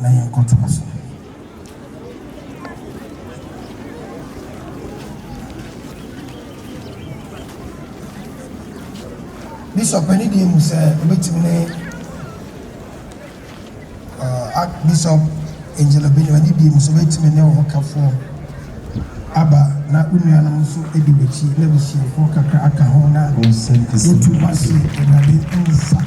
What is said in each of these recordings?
na yɛnkɔto so. Bishop any day mu sɛ obetumi ne Archbishop Angela Benjamin any day mu sɛ obetumi ne ɔkafo aba na unuanam nso edi bɛkyi na bisiafo kakra aka ho na yotu wase ɛnade nsa.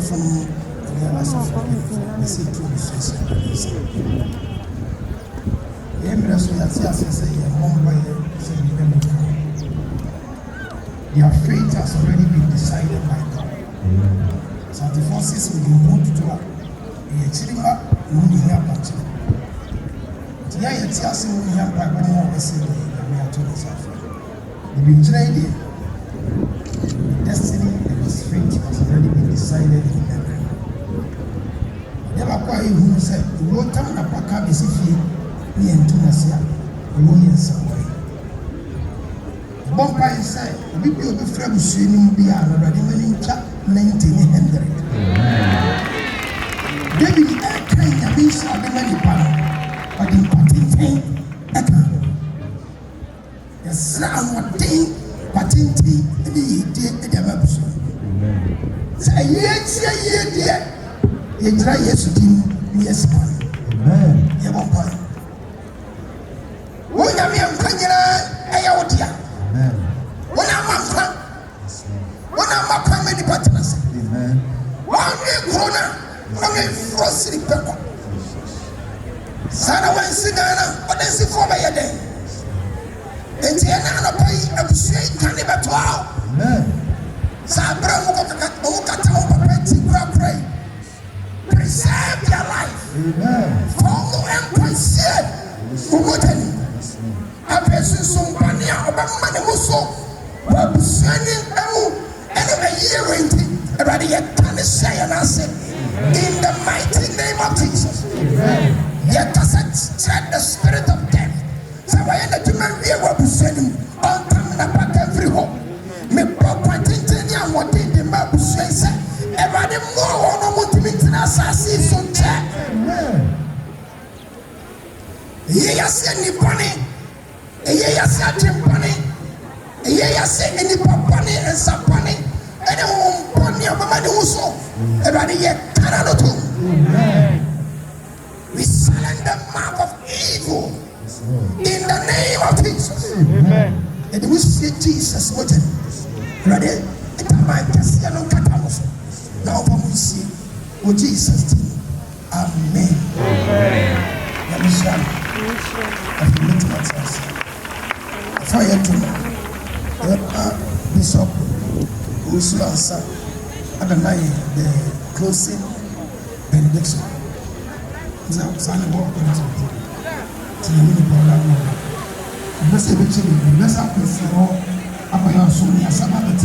From the last of the city to the face. Their fate has already been decided by God. So the forces will be moved to the Chiriba, Munia Pachi. The Ayatias Munia Pachi, we are told us. The Bijredi, destiny and his fate has already been decided in heaven. Never quite who said, the road time na Paka Bisifi, me and Tunasia, alone in some way. The Bompire said, we will be friends swimming beyond already winning chap 1900. David Kenya Bisa, the many power, but in patenting Eka. Yes, now what thing. Patinti ni yidie edema buso. Sa yedie yedra Yesu din ni Yesu. Amen. Ye bompa. Wonya mi amkanyira eya wodia. Amen. Wona amfa. Wona amfa medi patnas. Amen. Wona corona, wona frosty pepper. Sana wansigana, odensi for by yede. Enti ena anapai abusue kane betwa. Amen. Sabra mo kata mo papa pray. Preserve your life. Amen. Follow and preserve. Umotani. Apesu sompania obama ne muso. Wabusani emu ene be yearenti. Everybody yet can say and answer. In the mighty name of Jesus. Amen. Yet set the spirit of death. So I end up to marry a representative on time and back every home. Me papa tintin and what did the map say? Everybody more on what to meet in assassin so check. Yes, any bunny, yes, bunny, yes, any bunny and some bunny, and a home bunny of a man who saw. Everybody yet cannot do. We silence the mark of evil. In the name of Jesus. Amen. And we see Jesus waiting. Ready? It's a man just here no catamos. Now we see what Jesus did. Amen. Amen. Let me show you. I've been meeting at us. Fire to Bishop Usulansa at the night, the closing benediction. Now, Sunday walk into the message, the message,